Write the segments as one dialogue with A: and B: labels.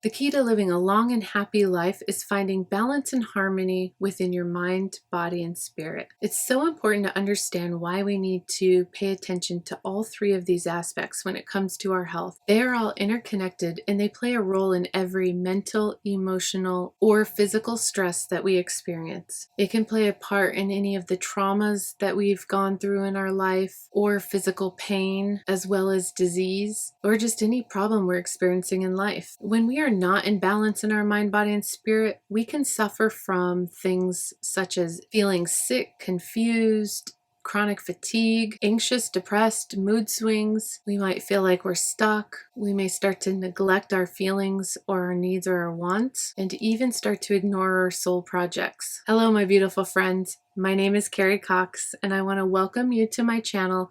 A: The key to living a long and happy life is finding balance and harmony within your mind, body, and spirit. It's so important to understand why we need to pay attention to all three of these aspects when it comes to our health. They are all interconnected and they play a role in every mental, emotional, or physical stress that we experience. It can play a part in any of the traumas that we've gone through in our life, or physical pain, as well as disease, or just any problem we're experiencing in life. When we are not in balance in our mind, body, and spirit, we can suffer from things such as feeling sick, confused, chronic fatigue, anxious, depressed, mood swings. We might feel like we're stuck. We may start to neglect our feelings or our needs or our wants, and even start to ignore our soul projects. Hello, my beautiful friends. My name is Carrie Cox, and I want to welcome you to my channel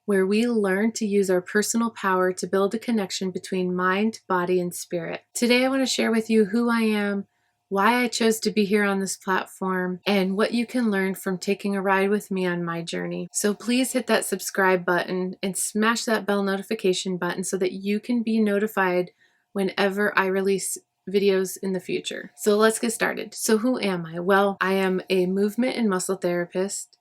A: where we learn to use our personal power to build a connection between mind, body, and spirit. Today, I want to share with you who I am, why I chose to be here on this platform, and what you can learn from taking a ride with me on my journey. So please hit that subscribe button and smash that bell notification button so that you can be notified whenever I release videos in the future. So let's get started. So who am I? Well, I am a movement and muscle therapist,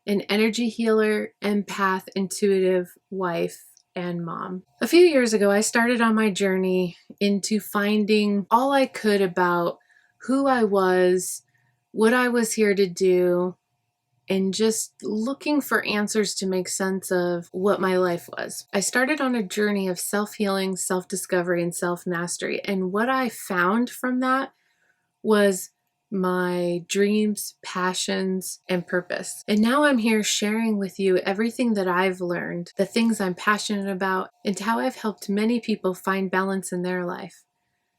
A: an energy healer, empath, intuitive, wife, and mom. A few years ago, I started on my journey into finding all I could about who I was, what I was here to do, and just looking for answers to make sense of what my life was. I started on a journey of self-healing, self-discovery, and self-mastery, and what I found from that was my dreams, passions, and purpose. And now I'm here sharing with you everything that I've learned, the things I'm passionate about, and how I've helped many people find balance in their life.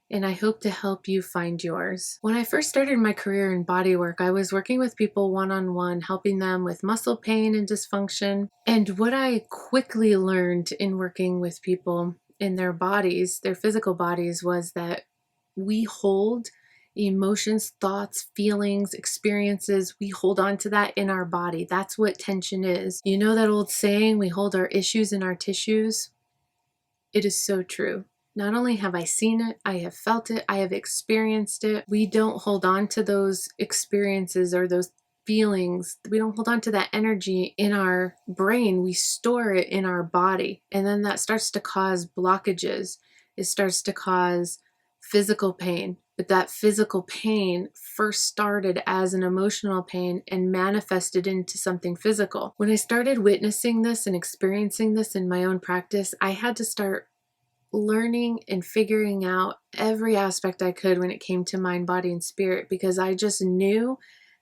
A: And I hope to help you find yours. When I first started my career in bodywork, I was working with people one-on-one, helping them with muscle pain and dysfunction. And what I quickly learned in working with people in their bodies, their physical bodies, was that we hold emotions, thoughts, feelings, experiences, we hold on to that in our body. That's what tension is. You know that old saying, we hold our issues in our tissues? It is so true. Not only have I seen it, I have felt it, I have experienced it. We don't hold on to those experiences or those feelings. We don't hold on to that energy in our brain. We store it in our body. And then that starts to cause blockages. It starts to cause physical pain. But that physical pain first started as an emotional pain and manifested into something physical. When I started witnessing this and experiencing this in my own practice, I had to start learning and figuring out every aspect I could when it came to mind, body, and spirit, because I just knew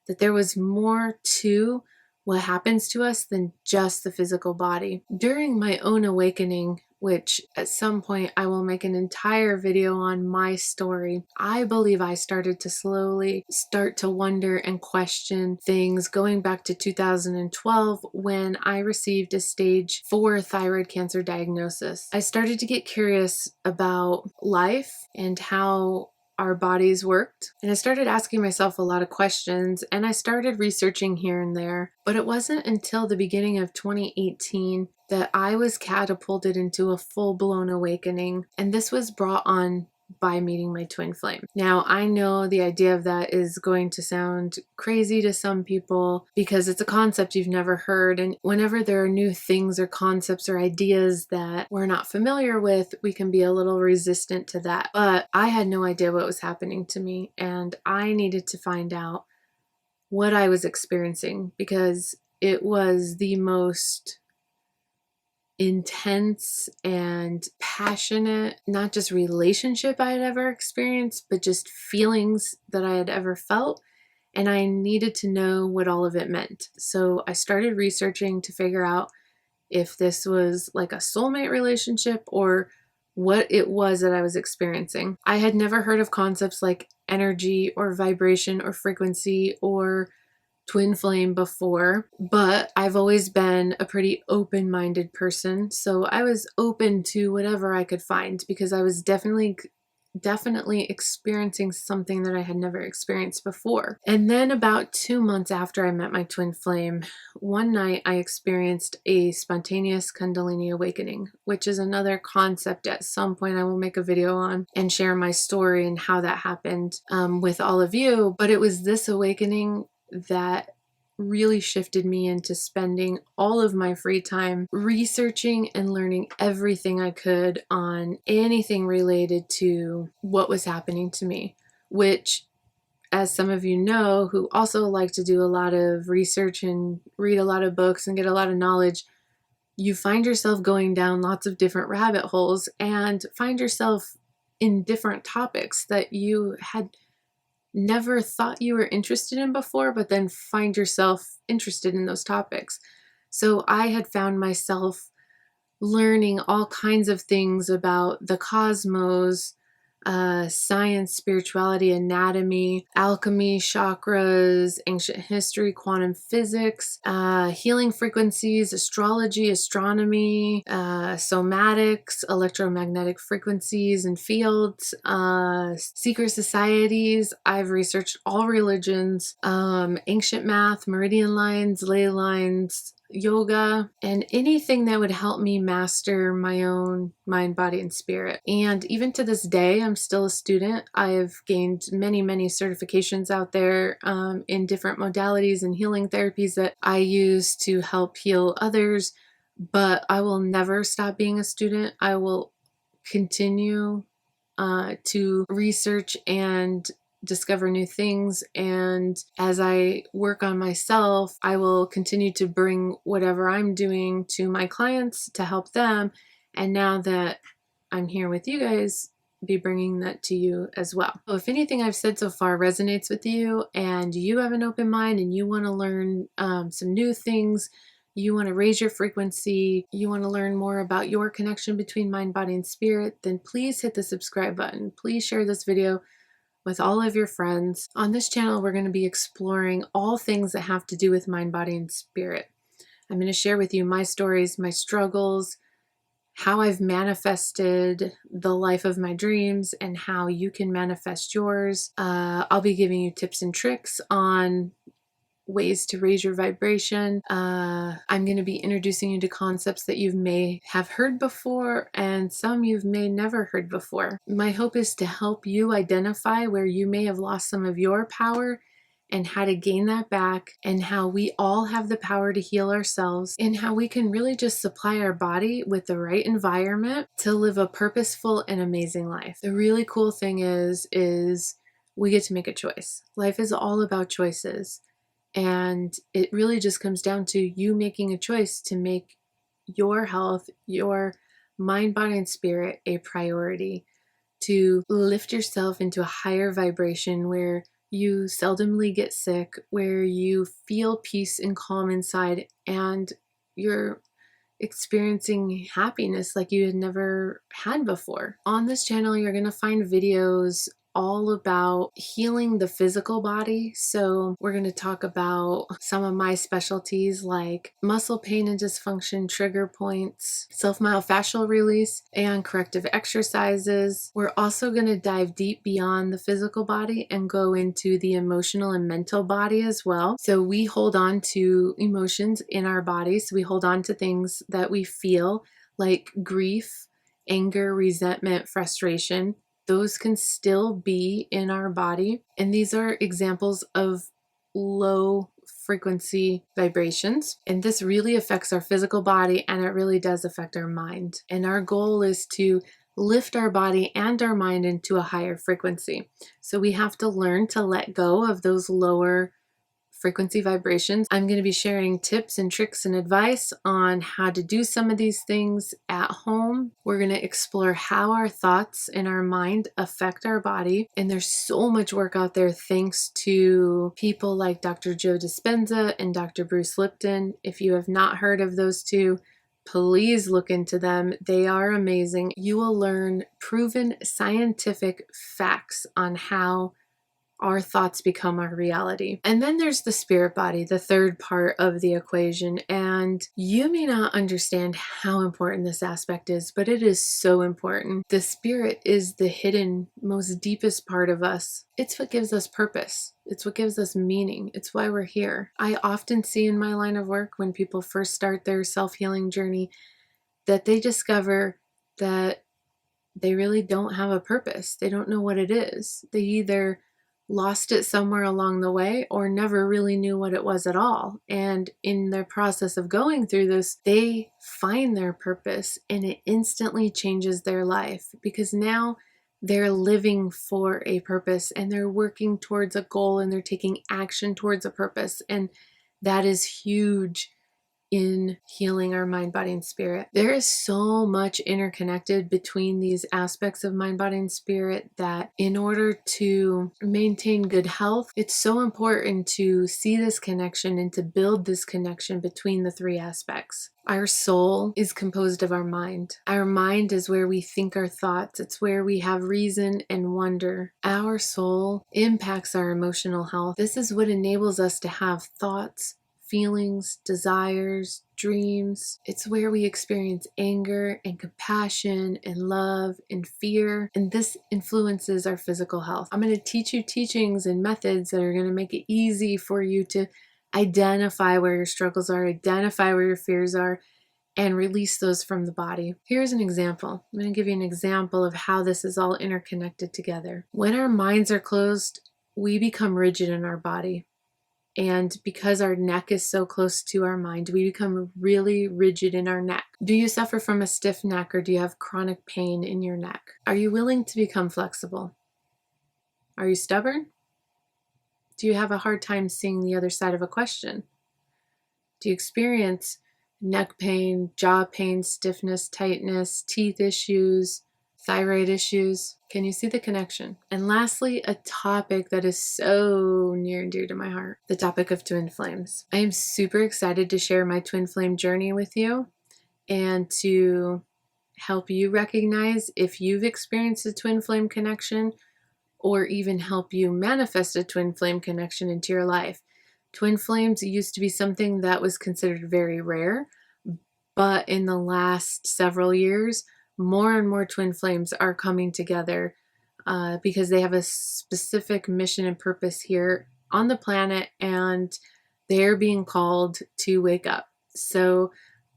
A: that there was more to what happens to us than just the physical body. During my own awakening, which at some point I will make an entire video on my story, I believe I started to slowly start to wonder and question things going back to 2012 when I received a stage 4 thyroid cancer diagnosis. I started to get curious about life and how our bodies worked. And I started asking myself a lot of questions, and I started researching here and there. But it wasn't until the beginning of 2018 that I was catapulted into a full-blown awakening. And this was brought on by meeting my twin flame. Now, I know the idea of that is going to sound crazy to some people because it's a concept you've never heard. And whenever there are new things or concepts or ideas that we're not familiar with, we can be a little resistant to that. But I had no idea what was happening to me, and I needed to find out what I was experiencing because it was the most intense and passionate, not just relationship I had ever experienced, but just feelings that I had ever felt. And I needed to know what all of it meant. So I started researching to figure out if this was like a soulmate relationship or what it was that I was experiencing. I had never heard of concepts like energy or vibration or frequency or twin flame before, but I've always been a pretty open-minded person, so I was open to whatever I could find because I was definitely definitely experiencing something that I had never experienced before. And then about 2 months after I met my twin flame, one night I experienced a spontaneous Kundalini awakening, which is another concept at some point I will make a video on and share my story and how that happened with all of you. But it was this awakening that really shifted me into spending all of my free time researching and learning everything I could on anything related to what was happening to me, which, as some of you know, who also like to do a lot of research and read a lot of books and get a lot of knowledge, you find yourself going down lots of different rabbit holes and find yourself in different topics that you had never thought you were interested in before, but then find yourself interested in those topics. So I had found myself learning all kinds of things about the cosmos, science, spirituality, anatomy, alchemy, chakras, ancient history, quantum physics, healing frequencies, astrology, astronomy, somatics, electromagnetic frequencies and fields, secret societies. I've researched all religions, ancient math, meridian lines, ley lines, yoga, and anything that would help me master my own mind, body, and spirit. And even to this day, I'm still a student. I've gained many, many certifications out there in different modalities and healing therapies that I use to help heal others, but I will never stop being a student. I will continue to research and discover new things, and as I work on myself, I will continue to bring whatever I'm doing to my clients to help them, and now that I'm here with you guys, be bringing that to you as well. So if anything I've said so far resonates with you and you have an open mind and you want to learn some new things, you want to raise your frequency, you want to learn more about your connection between mind, body, and spirit, then please hit the subscribe button. Please share this video with all of your friends. On this channel, we're going to be exploring all things that have to do with mind, body, and spirit. I'm going to share with you my stories, my struggles, how I've manifested the life of my dreams, and how you can manifest yours. I'll be giving you tips and tricks on ways to raise your vibration. I'm going to be introducing you to concepts that you may have heard before and some you've may never heard before. My hope is to help you identify where you may have lost some of your power and how to gain that back, and how we all have the power to heal ourselves, and how we can really just supply our body with the right environment to live a purposeful and amazing life. The really cool thing is we get to make a choice. Life is all about choices. And it really just comes down to you making a choice to make your health, your mind, body, and spirit a priority, to lift yourself into a higher vibration where you seldomly get sick, where you feel peace and calm inside, and you're experiencing happiness like you had never had before. On this channel, you're going to find videos all about healing the physical body. So we're going to talk about some of my specialties like muscle pain and dysfunction, trigger points, self-myofascial release, and corrective exercises. We're also going to dive deep beyond the physical body and go into the emotional and mental body as well. So we hold on to emotions in our bodies. We hold on to things that we feel like grief, anger, resentment, frustration. Those can still be in our body. And these are examples of low frequency vibrations. And this really affects our physical body, and it really does affect our mind. And our goal is to lift our body and our mind into a higher frequency. So we have to learn to let go of those lower frequency vibrations. I'm going to be sharing tips and tricks and advice on how to do some of these things at home. We're going to explore how our thoughts and our mind affect our body. And there's so much work out there thanks to people like Dr. Joe Dispenza and Dr. Bruce Lipton. If you have not heard of those two, please look into them. They are amazing. You will learn proven scientific facts on how our thoughts become our reality. And then there's the spirit body, the third part of the equation. And you may not understand how important this aspect is, but it is so important. The spirit is the hidden, most deepest part of us. It's what gives us purpose. It's what gives us meaning. It's why we're here. I often see in my line of work when people first start their self-healing journey that they discover that they really don't have a purpose. They don't know what it is. They either lost it somewhere along the way or never really knew what it was at all. And in the process of going through this, they find their purpose and it instantly changes their life because now they're living for a purpose and they're working towards a goal and they're taking action towards a purpose. And that is huge in healing our mind, body, and spirit. There is so much interconnected between these aspects of mind, body, and spirit that in order to maintain good health, it's so important to see this connection and to build this connection between the three aspects. Our soul is composed of our mind. Our mind is where we think our thoughts. It's where we have reason and wonder. Our soul impacts our emotional health. This is what enables us to have thoughts, feelings, desires, dreams. It's where we experience anger and compassion and love and fear, and this influences our physical health. I'm going to teach you teachings and methods that are going to make it easy for you to identify where your struggles are, identify where your fears are, and release those from the body. Here's an example. I'm going to give you an example of how this is all interconnected together. When our minds are closed, we become rigid in our body. And because our neck is so close to our mind, we become really rigid in our neck. Do you suffer from a stiff neck or do you have chronic pain in your neck? Are you willing to become flexible? Are you stubborn? Do you have a hard time seeing the other side of a question? Do you experience neck pain, jaw pain, stiffness, tightness, teeth issues, thyroid issues? Can you see the connection? And lastly, a topic that is so near and dear to my heart, the topic of twin flames. I am super excited to share my twin flame journey with you and to help you recognize if you've experienced a twin flame connection or even help you manifest a twin flame connection into your life. Twin flames used to be something that was considered very rare, but in the last several years, more and more twin flames are coming together because they have a specific mission and purpose here on the planet, and they're being called to wake up. So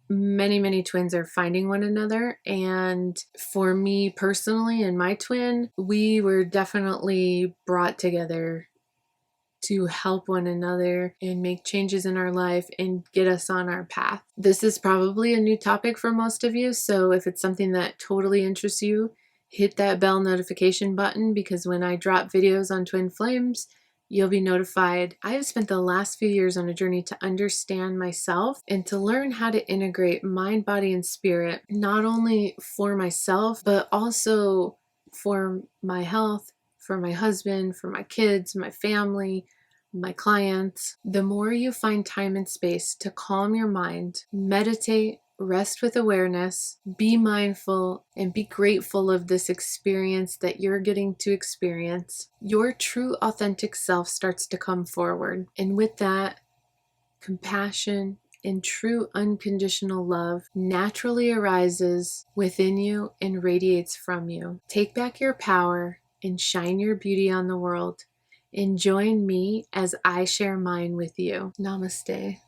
A: many twins are finding one another, and for me personally and my twin, we were definitely brought together to help one another and make changes in our life and get us on our path. This is probably a new topic for most of you, so if it's something that totally interests you, hit that bell notification button because when I drop videos on twin flames, you'll be notified. I have spent the last few years on a journey to understand myself and to learn how to integrate mind, body, and spirit, not only for myself, but also for my health, for my husband, for my kids, my family, my clients. The more you find time and space to calm your mind, meditate, rest with awareness, be mindful, and be grateful of this experience that you're getting to experience, your true authentic self starts to come forward. And with that, compassion and true unconditional love naturally arises within you and radiates from you. Take back your power and shine your beauty on the world. And join me as I share mine with you. Namaste.